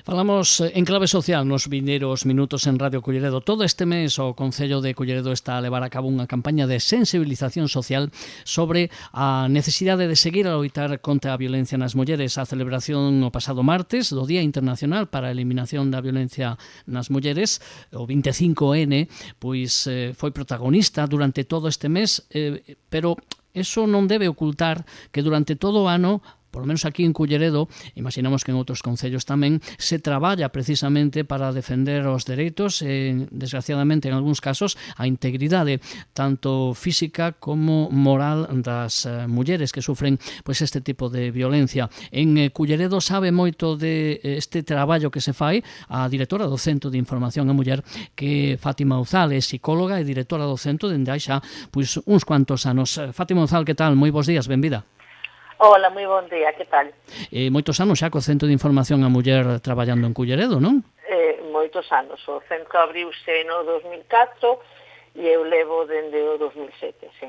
Falamos en clave social nos vindeiros minutos en Radio Culleredo. Todo este mes o Concello de Culleredo está a levar a cabo unha campaña de sensibilización social sobre a necesidade de seguir a loitar contra a violencia nas mulleres. A celebración o pasado martes do Día Internacional para a Eliminación da Violencia nas Mulleres, o 25N, pois foi protagonista durante todo este mes, pero eso non debe ocultar que durante todo o ano, por lo menos aquí en Culleredo, imaginamos que en outros concellos tamén, se traballa precisamente para defender os dereitos e, desgraciadamente, en algúns casos, a integridade tanto física como moral das mulleres que sufren pois este tipo de violencia. En Culleredo sabe moito de este traballo que se fai a directora do Centro de Información á Muller, que Fátima Uzal, é psicóloga e directora do centro dende hai xa pois uns cuantos anos. Fátima Uzal, que tal? Moi bons días, benvida. Hola, moi bon día, que tal? Moitos anos xa co Centro de Información á Muller traballando en Culleredo, non? Moitos anos. O centro abriuse no 2004 e eu levo dende o 2007, sí,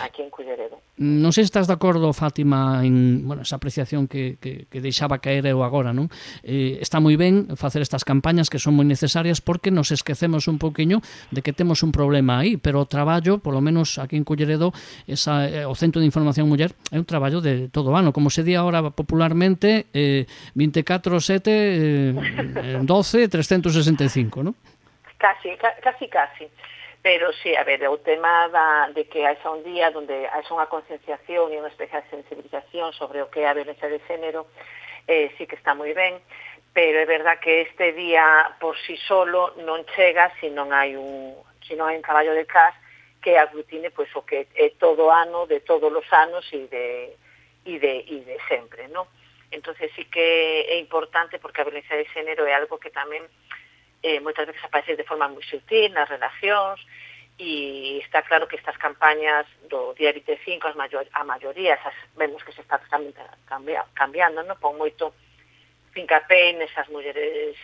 aquí en Culleredo. Non sei se estás de acordo, Fátima, en esa apreciación que deixaba caer eu agora, non? Está moi ben facer estas campañas que son moi necesarias porque nos esquecemos un pouquiño de que temos un problema aí, pero o traballo, polo menos aquí en Culleredo, o Centro de Información Muller, é un traballo de todo o ano, como se di agora popularmente, 24/7, 12, 365, non? Casi. Pero sí, a ver, o tema de que haxa un día onde haxa unha concienciación e unha especial sensibilización sobre o que é a violencia de xénero, sí que está moi ben, pero é verdad que este día por si solo non chega se non hai un traballo detrás que aglutine pois o que é todo ano, de todos os anos e de sempre, non? Entonces sí que é importante porque a violencia de xénero é algo que tamén moitas veces aparece de forma moi sutil nas relacións e está claro que estas campañas do día 25 a maioría vemos que se está cambiando, non? Pon moito fincapé nesas mulleres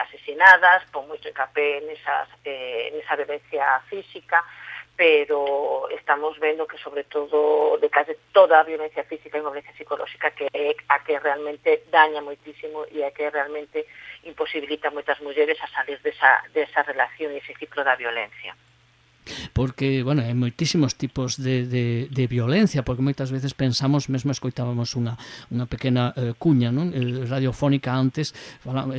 asesinadas, pon moito fincapé nesa violencia física, pero estamos vendo que sobre todo detrás de toda a violencia física e a violencia psicolóxica que é a que realmente daña moitísimo e a que realmente imposibilita a moitas mulleres a salir desa relación e ese ciclo da violencia. Porque, hai moitísimos tipos de violencia, porque moitas veces pensamos, mesmo escoitábamos unha pequena cuña, non? Radiofónica antes,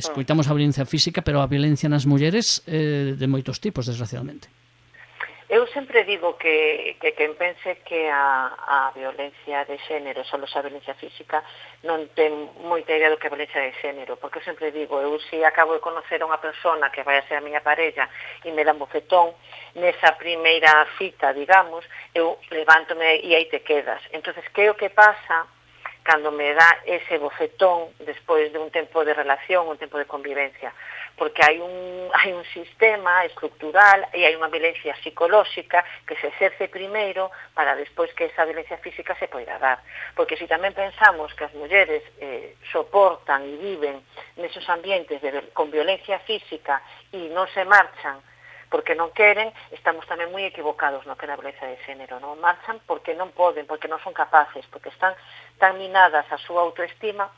escoitamos a violencia física, pero a violencia nas mulleres de moitos tipos, desgraciadamente. Eu sempre digo que quen pense que a violencia de xénero, só a violencia física, non ten moita idea do que é a violencia de xénero, porque eu sempre digo, eu se acabo de conocer a unha persona que vai a ser a miña parella e me dá un bofetón, nesa primeira cita, digamos, eu levántome e aí te quedas. Entonces, que é o que pasa cando me dá ese bofetón despois de un tempo de relación, un tempo de convivencia? Porque hai un sistema estructural e hai unha violencia psicolóxica que se exerce primeiro para despois que esa violencia física se poida dar. Porque se tamén pensamos que as mulleres soportan e viven nesos ambientes con violencia física e non se marchan porque non queren, estamos tamén moi equivocados no que é a violencia de xénero. Non marchan porque non poden, porque non son capaces, porque están tan minadas a súa autoestima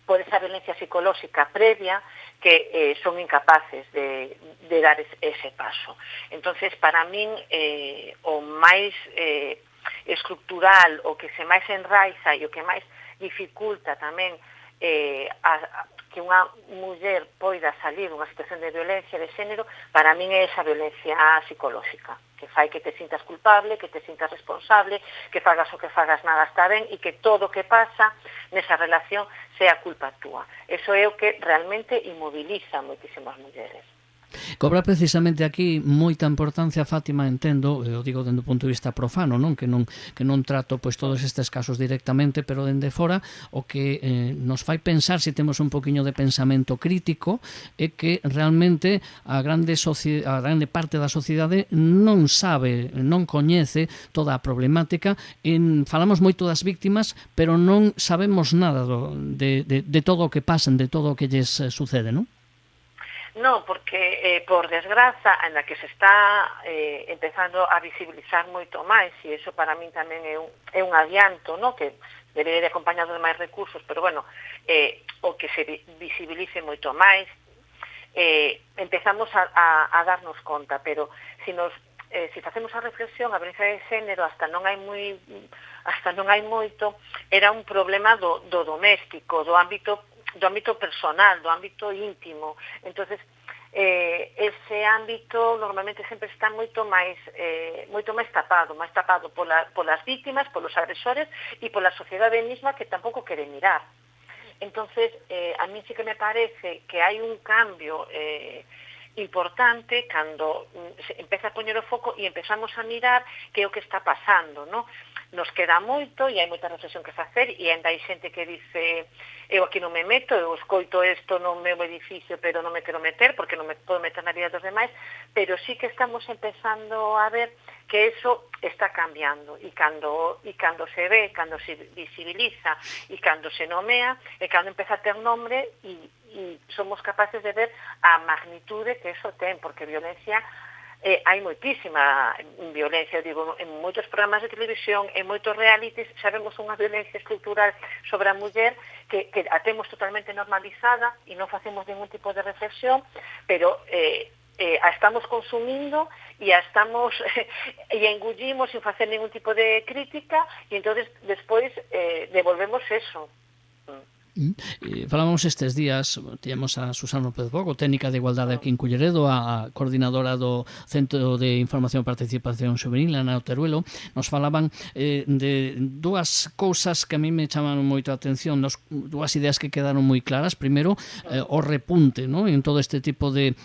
por esa violencia psicolóxica previa que son incapaces de dar ese paso. Entonces, para min, o máis estructural, o que se máis enraiza e o que máis dificulta tamén que unha muller poida salir dunha situación de violencia de xénero, para min é esa violencia psicolóxica, que fai que te sintas culpable, que te sintas responsable, que fagas o que fagas nada está ben e que todo o que pasa nesa relación sea culpa túa. Eso é o que realmente inmoviliza moitísimas mulleres. Cobra precisamente aquí moita importancia, Fátima, entendo, eu digo dende o punto de vista profano, non que non trato pois todos estes casos directamente, pero dende fora o que nos fai pensar se temos un poquiño de pensamento crítico é que realmente a grande parte da sociedade non sabe, non coñece toda a problemática. Falamos moito das víctimas, pero non sabemos nada de todo o que pasan, de todo o que lles sucede, non? Non, porque, por desgraza, na que se está empezando a visibilizar moito máis, e iso para min tamén é un adianto, no? Que debería de acompañado de máis recursos, pero bueno, o que se visibilice moito máis, empezamos a darnos conta, pero se facemos a reflexión, a violencia de xénero hasta non hai moito, era un problema do doméstico, do ámbito personal, do ámbito íntimo. Entonces, ese ámbito normalmente sempre está moito máis tapado polas vítimas, polos agresores e pola sociedade mesma que tampouco quere mirar. Entonces, a mí sí que me parece que hai un cambio importante cando se empeza a poñer o foco e empezamos a mirar que é o que está pasando, non? Nos queda moito e hai moita reflexión que facer e ainda hai xente que dice eu aquí non me meto, eu escoito isto no meu edificio pero non me quero meter porque non me podo meter na vida dos demais, pero sí que estamos empezando a ver que eso está cambiando e cando se ve, cando se visibiliza e cando se nomea e cando empeza a ter nombre e somos capaces de ver a magnitude que eso ten, porque violencia hai moitísima violencia, digo, en moitos programas de televisión, en moitos realities, sabemos unha violencia estructural sobre a muller que a temos totalmente normalizada e non facemos ningún tipo de reflexión, pero a estamos consumindo e a estamos e engullimos sin facer ningún tipo de crítica e entonces despois devolvemos eso. Falábamos estes días, tíamos a Susana López Bogo, técnica de igualdade aquí en Culleredo, a coordinadora do Centro de Información e Participación Juvenil, Ana Oteruelo. Nos falaban de dúas cousas que a mí me chamaron moito a atención, dúas ideas que quedaron moi claras. Primeiro, o repunte, ¿no?, en todo este tipo de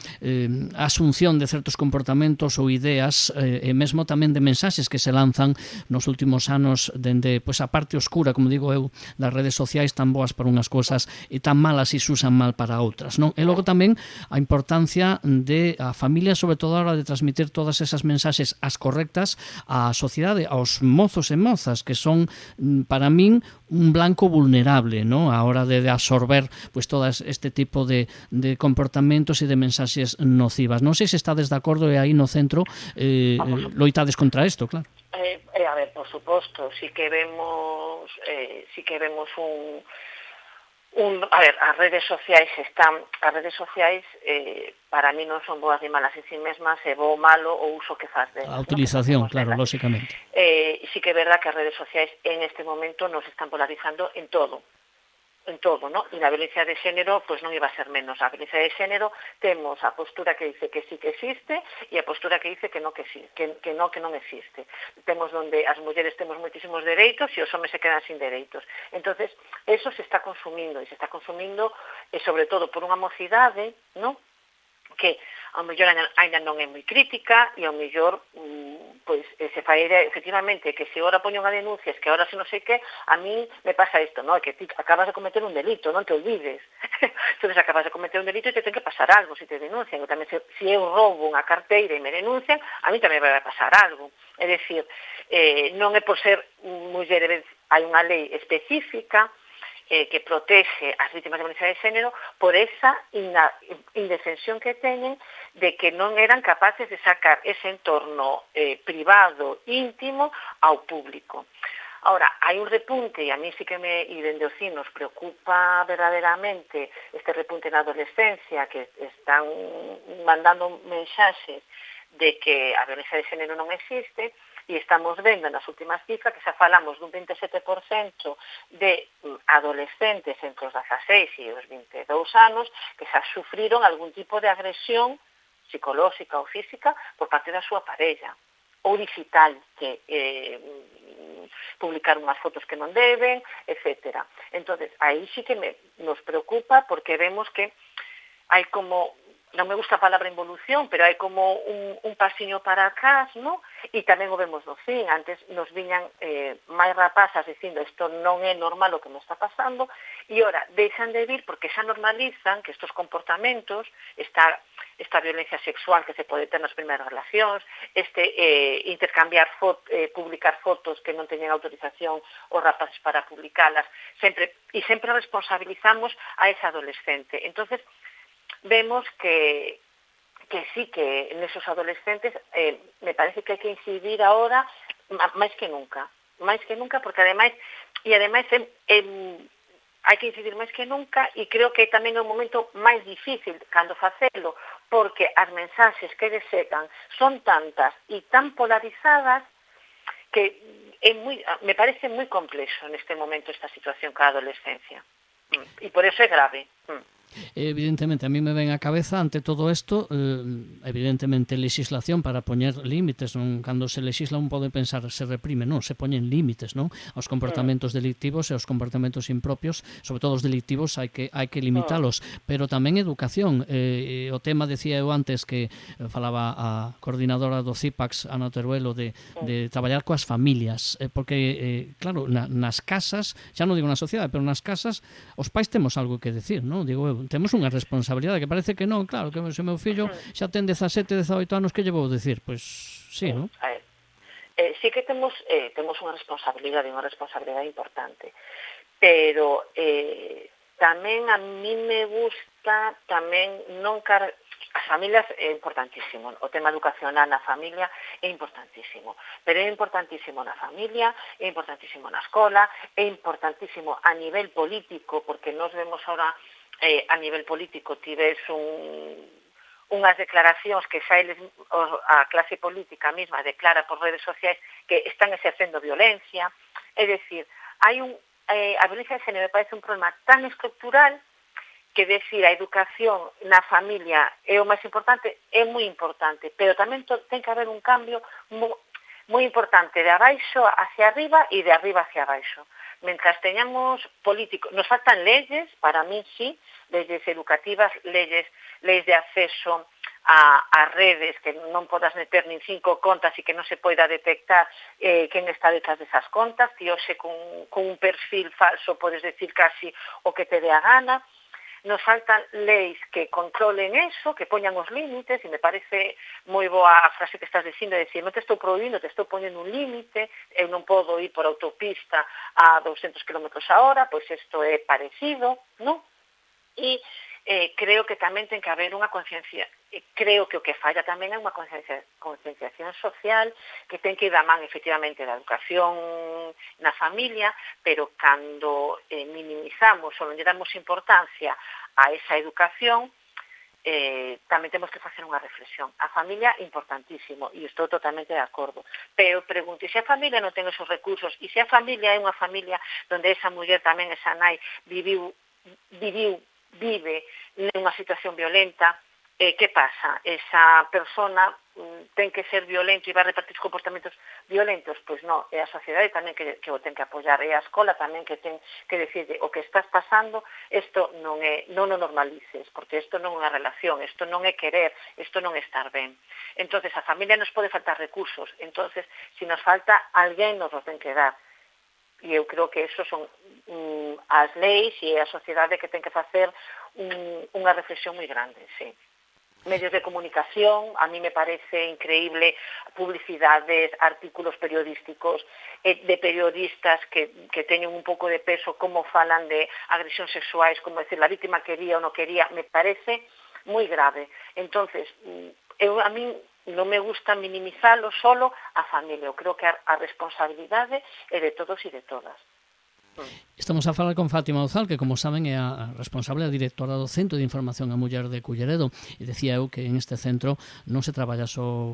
asunción de certos comportamentos ou ideas, e mesmo tamén de mensaxes que se lanzan nos últimos anos dende a parte oscura, como digo eu, das redes sociais, tan boas para unhas cousas e tan malas se usan mal para outras, non? E logo tamén a importancia de a familia, sobre todo a hora de transmitir todas esas mensaxes as correctas á sociedade, aos mozos e mozas, que son, para min, un blanco vulnerable, non? A hora de absorber todo este tipo de comportamentos e de mensaxes nocivas. Non sei se estades de acordo e aí no centro loitades contra isto, claro. A ver, por suposto, sí que vemos a ver, as redes sociais para mí non son boas ni malas en sí mesmas, é bo ou malo o uso que faz delas. A utilización, ¿no? Claro, lógicamente. Sí que é verdad que as redes sociais en este momento nos están polarizando en todo, ¿no? E na violencia de xénero, pois non iba a ser menos. A violencia de xénero temos a postura que dice que sí que existe e a postura que dice que non existe. Temos donde as mulleres temos moitísimos dereitos e os homes se quedan sin dereitos. Entonces, eso se está consumindo e sobre todo por unha mocidade, ¿no?, que ao mellor ainda non é moi crítica e ao mellor se fai efectivamente que se ora poño unha denuncia, que ora se non sei que, a mí me pasa isto, non? Que ti acabas de cometer un delito, non te olvides. Entonces acabas de cometer un delito e te ten que pasar algo se te denuncian. E tamén se eu roubo unha carteira e me denuncian, a mí tamén vai pasar algo. É dicir, non é por ser muller, hai unha lei específica que protexe as vítimas de violencia de xénero por esa indefensión que teñen de que non eran capaces de sacar ese entorno privado, íntimo, ao público. Ahora, hai un repunte, e a mí sí que dende o CIN nos preocupa verdadeiramente este repunte na adolescencia, que están mandando mensaxes de que a violencia de xénero non existe, e estamos vendo nas últimas cifras que xa falamos dun 27% de adolescentes entre os 16 e os 22 anos que xa sufriron algún tipo de agresión psicolóxica ou física por parte da súa parella ou digital, que publicar unhas fotos que non deben, etc. Entonces, aí sí que nos preocupa porque vemos que hai como, non me gusta a palabra involución, pero hai como un pasiño para atrás, ¿no? E tamén o vemos no fin. Antes nos viñan máis rapazas dicindo isto non é normal o que me está pasando, e ora deixan de vir porque xa normalizan que estos comportamentos, esta violencia sexual que se pode ter nas primeiras relacións, intercambiar publicar fotos que non teñen autorización os rapaces para publicalas, sempre responsabilizamos a esa adolescente. Entonces, vemos que sí, que nesos adolescentes me parece que hai que incidir ahora máis que nunca, porque ademais e ademais hai que incidir máis que nunca, e creo que tamén é un momento máis difícil cando facelo, porque as mensaxes que desetan son tantas e tan polarizadas que me parece moi complexo neste momento esta situación ca adolescencia. E por eso é grave. Evidentemente, a mí me ven a cabeza ante todo isto, evidentemente legislación para poñer límites, non? Cando se legisla un pode pensar se reprime, non, se poñen límites, non? Aos comportamentos delictivos e aos comportamentos impropios, sobre todo os delictivos hai que limitalos, pero tamén educación. O tema, decía eu antes que falaba a coordinadora do CIPAX, Ana Teruelo, de traballar coas familias, porque claro, nas casas, xa non digo na sociedade, pero nas casas os pais temos algo que decir, non? Digo eu, temos unha responsabilidade que parece que non, claro, que se meu fillo xa ten 17, 18 anos, que lle vou decir? Pois sí, non? Sí que temos unha responsabilidade importante, pero tamén a mí me gusta tamén non as familias é importantísimo, o tema educacional na familia é importantísimo, pero é importantísimo na familia, é importantísimo na escola, é importantísimo a nivel político, porque nos vemos ahora a nivel político tives unhas declaracións que xa a clase política mesma declara por redes sociais que están exercendo violencia, é dicir, a violencia de género me parece un problema tan estructural que decir a educación na familia é o máis importante, é moi importante, pero tamén ten que haber un cambio moi importante de abaixo hacia arriba e de arriba hacia abaixo. Mentras teñamos políticos, nos faltan leyes, para mí sí, leyes educativas, leis de acceso a redes que non podas meter nin 5 contas e que non se poida detectar quen está detrás desas contas, ti hoxe con un perfil falso podes decir casi o que te dé a gana. Nos faltan leis que controlen eso, que poñan os límites, e me parece moi boa a frase que estás dicindo, de decir, non te estou prohibindo, te estou poñendo un límite, eu non podo ir por autopista a 200 km a hora, pois isto é parecido, non? E creo que tamén ten que haber unha conciencia, creo que o que falla tamén é unha concienciación social que ten que ir da man efectivamente da educación na familia, pero cando minimizamos ou non lle damos importancia a esa educación, tamén temos que facer unha reflexión. A familia é importantísimo e estou totalmente de acordo, pero pregunto, se a familia non ten esos recursos e se a familia é unha familia onde esa muller tamén, esa nai, vive nunha situación violenta, que pasa? Esa persona ten que ser violento e vai repartir comportamentos violentos? Pois non, é a sociedade tamén que o ten que apoiar, é a escola tamén que ten que decirle o que estás pasando, isto non o normalices, porque isto non é unha relación, isto non é querer, isto non é estar ben. Entonces, a familia nos pode faltar recursos, entonces, se nos falta, alguén nos o ten que dar. E eu creo que eso son as leis e a sociedade que ten que facer unha reflexión moi grande, sí. Medios de comunicación, a mí me parece increíble publicidades, artículos periodísticos de periodistas que teñen un pouco de peso, como falan de agresións sexuais, como decir, la víctima quería ou non quería, me parece moi grave. Entonces, a mí non me gusta minimizalo solo a familia, eu creo que a responsabilidade é de todos e de todas. Estamos a falar con Fátima Ozal, que, como saben, é a responsable, a directora do Centro de Información a Muller de Culleredo, e decía eu que en este centro non se traballa só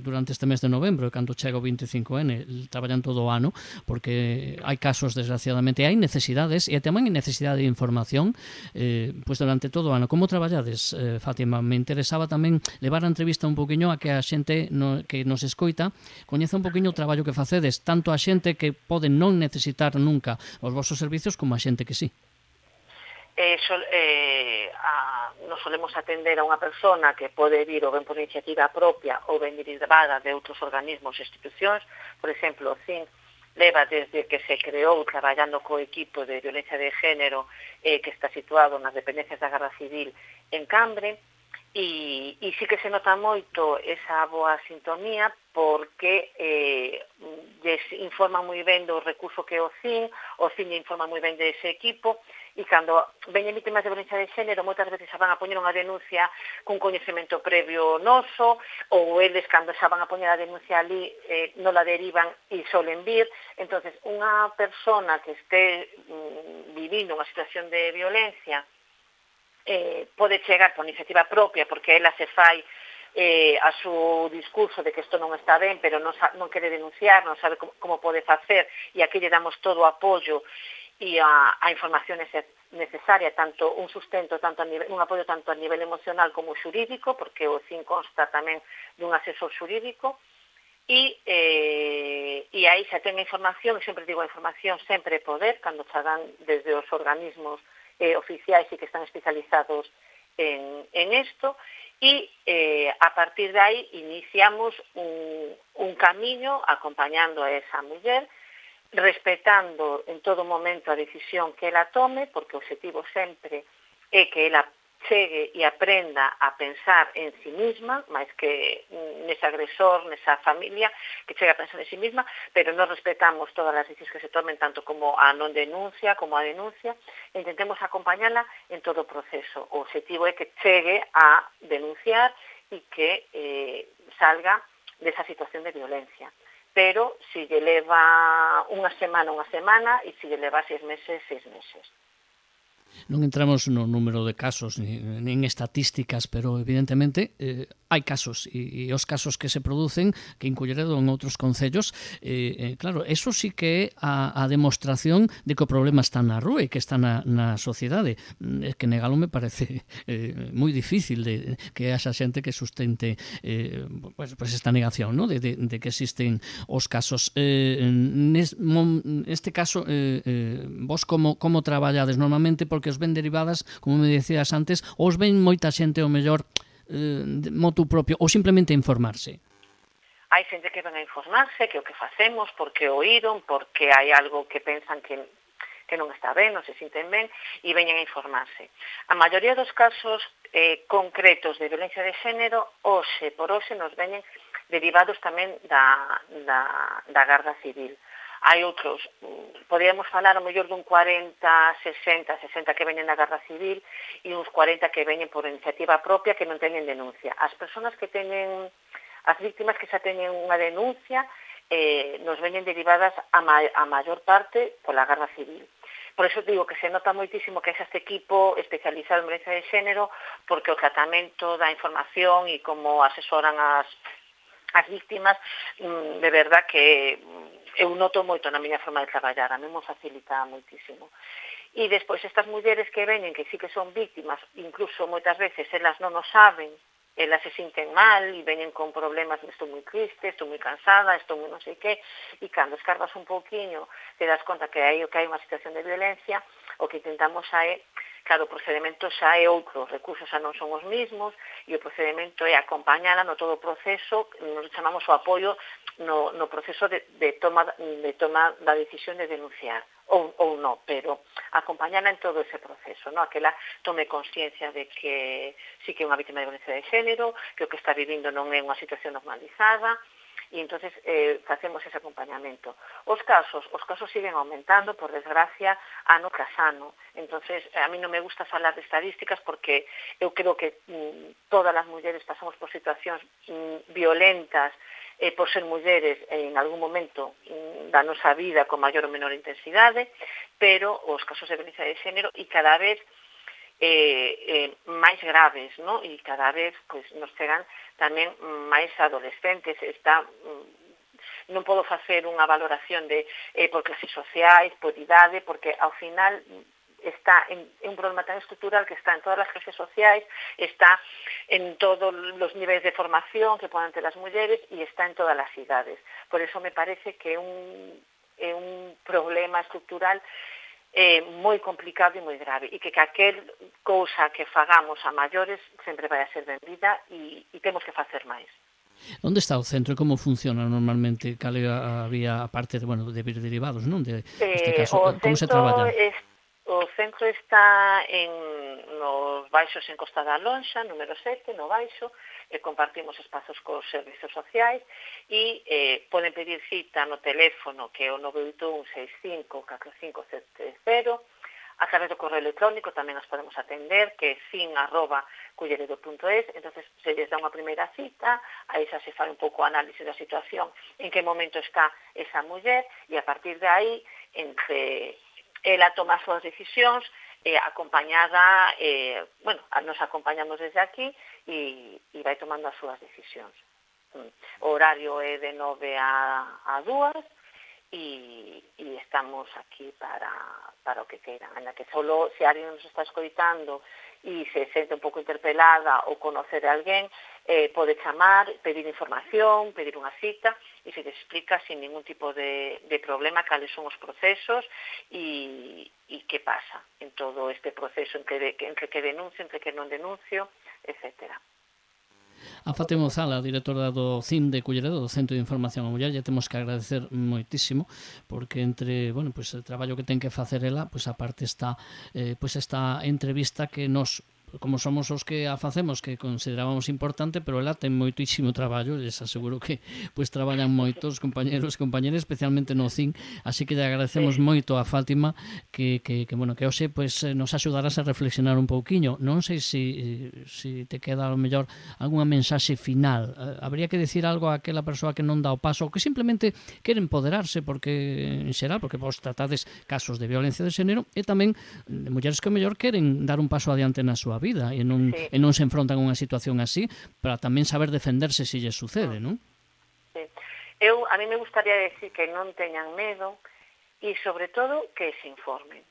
durante este mes de novembro, cando chega o 25N, traballan todo o ano, porque hai casos, desgraciadamente, hai necesidades, e tamén hai necesidade de información durante todo o ano. Como traballades, Fátima? Me interesaba tamén levar a entrevista un poquinho a que a xente que nos escoita coñeza un poquinho o traballo que facedes, tanto a xente que pode non necesitar nunca os vosos servicios como a xente que sí. Nos solemos atender a unha persona que pode vir ou ben por iniciativa propia ou ben derivada de outros organismos e institucións. Por exemplo, o CIN leva desde que se creou traballando co equipo de violencia de género que está situado nas dependencias da Garda Civil en Cambre, e sí que se nota moito esa boa sintonía, porque lles informa moi ben do recurso que é o CIN informa moi ben dese equipo, E cando veñen vítimas de violencia de xénero, moitas veces xa van a poñer unha denuncia cun coñecemento previo noso, ou eles, cando xa van a poñer a denuncia ali, non la derivan e solen vir. Entonces, unha persona que este vivindo unha situación de violencia pode chegar por iniciativa propia, porque ela se fai a su discurso de que isto non está ben, pero non quere denunciar, non sabe como pode facer, e aquí lle damos todo o apoio e a información necesaria, tanto un sustento, un apoio tanto a nivel emocional como xurídico, porque o CIN consta tamén dun asesor xurídico, e aí xa ten a información, sempre digo a información sempre é poder, cando xa dan desde os organismos oficiais e que están especializados en isto, e a partir de aí iniciamos un camiño acompañando a esa muller, respetando en todo momento a decisión que ela tome, porque o objetivo sempre é que ela chegue e aprenda a pensar en si misma, máis que nese agresor, nesa familia, que chegue a pensar en si misma, pero non respetamos todas as decisiones que se tomen, tanto como a non denuncia, como a denuncia, e intentemos acompañala en todo o proceso. O objetivo é que chegue a denunciar e que salga desa situación de violencia. Pero si lle leva unha semana, e si lle leva 6 meses, 6 meses. Non entramos no número de casos nin estatísticas, pero evidentemente hai casos e os casos que se producen que en Culleredo en outros concellos, claro, eso sí que é a demostración de que o problema está na rúa e que está na sociedade. Que negalo me parece moi difícil de que haxa xente que sustente pues esta negación, ¿no? de que existen os casos. Neste caso, vos como traballades normalmente, porque os ven derivadas, como me decías antes, ou os ven moita xente o mellor motu propio, ou simplemente a informarse? Hai xente que ven a informarse, que o que facemos, porque oíron, porque hai algo que pensan que non está ben, non se sinten ben, e veñen a informarse. A maioría dos casos concretos de violencia de xénero, hoxe por hoxe nos veñen derivados tamén da Garda Civil. Hai outros, podríamos falar ao mellor dun 40, 60 que veñen da Garda Civil e uns 40 que veñen por iniciativa propia que non teñen denuncia. As persoas que teñen, as víctimas que xa teñen unha denuncia, nos veñen derivadas a maior parte pola Garda Civil. Por iso digo que se nota moitísimo que é este equipo especializado en violencia de xénero, porque o tratamento da información e como asesoran as víctimas, de verdad que eu noto moito na miña forma de traballar, a mí me facilita moitísimo. E despois estas mulleres que veñen, que sí que son víctimas, incluso moitas veces elas non o saben, elas se sinten mal e veñen con problemas, estou moi triste, estou moi cansada, estou moi non sei que, e cando escarbas un pouquiño te das conta que hai unha situación de violencia, o que intentamos é, claro, o procedimento xa é outro, os recursos xa non son os mesmos, e o procedimento é acompañala no todo o proceso, nos chamamos o apoio no proceso de toma da decisión de denunciar, ou non, pero acompañala en todo ese proceso, ¿no? A que ela tome consciencia de que sí que é unha vítima de violencia de xénero, que o que está vivindo non é unha situación normalizada, e entonces facemos ese acompañamento. Os casos siguen aumentando, por desgracia, ano tras ano. Entonces, a mí non me gusta falar de estadísticas porque eu creo que todas as mulleres pasamos por situacións violentas por ser mulleres en algún momento da nosa vida con maior ou menor intensidade, pero os casos de violencia de xénero e cada vez máis graves, ¿no? E cada vez pues, nos chegan tamén máis adolescentes. Non podo facer unha valoración de por clases sociais, por idade, porque ao final está en un problema tan estructural que está en todas as clases sociais, está en todos os niveis de formación que poden ter as mulleres e está en todas as idades. Por eso me parece que é un problema estructural moi complicado e moi grave, e que aquel cousa que fagamos a maiores sempre vai a ser benvida e temos que facer máis. Onde está o centro e como funciona normalmente? Cal é a vía, aparte de vir derivados, non? Neste caso, como se traballa? O centro está nos Baixos en Costa da Lonxa, número 7, no Baixo, compartimos espazos cos servizos sociais e poden pedir cita no teléfono que é o 981 65 4570, a través do correo electrónico tamén as podemos atender, que é fin@culleredo.es. Entonces se lles dá unha primeira cita, aí xa se fai un pouco o análise da situación, en que momento está esa muller, e a partir de aí, entre ela toma as súas decisións, acompañada, nos acompañamos desde aquí e vai tomando as súas decisións. O horario é de 9 a 2 e estamos aquí para o que queiran. Ainda que solo se alguén nos está escoitando e se sente un pouco interpelada ou conocer a alguén, pode chamar, pedir información, pedir unha cita e se explica sin ningún tipo de problema cales son os procesos e que pasa en todo este proceso entre que denuncio, entre que non denuncio, etcétera. A Fátima Gonzala, directora do CIM de Culleredo, do Centro de Información á Muller, lle temos que agradecer moitísimo, porque entre, o traballo que ten que facer ela, aparte está esta entrevista que nos, como somos os que a facemos, que considerábamos importante, pero ela ten moitísimo traballo, les aseguro que traballan moitos compañeros e compañeras, especialmente no CIN, así que lle agradecemos moito a Fátima que hoxe nos axudarás a reflexionar un pouquiño. Non sei se te queda ao mellor algunha mensaxe final. Habría que decir algo a aquela persoa que non dá o paso ou que simplemente quere empoderarse, porque en xeral, porque vos tratades casos de violencia de xénero e tamén de mulleres que ao mellor queren dar un paso adiante na súa vida e non se enfrontan a unha situación así, para tamén saber defenderse se lles sucede, non? Sí. A mí me gustaría decir que non teñan medo e, sobre todo, que se informen.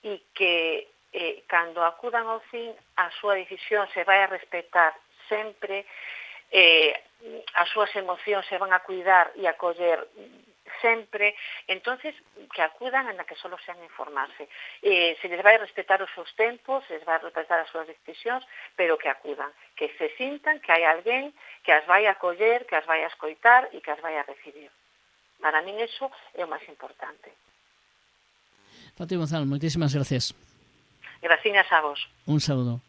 E que cando acudan ao CIN, a súa decisión se vai a respetar sempre, as súas emocións se van a cuidar e a coller sempre, entonces que acudan en la que solo sean informarse. Se les vai a respetar os seus tempos, se les vai a respetar as súas decisións, pero que acudan, que se sintan que hai alguén que as vai a coller, que as vai a escoitar e que as vai a recibir. Para min eso é o máis importante. Fátima Gonzalo, moitísimas gracias. Graciñas a vos. Un saúdo.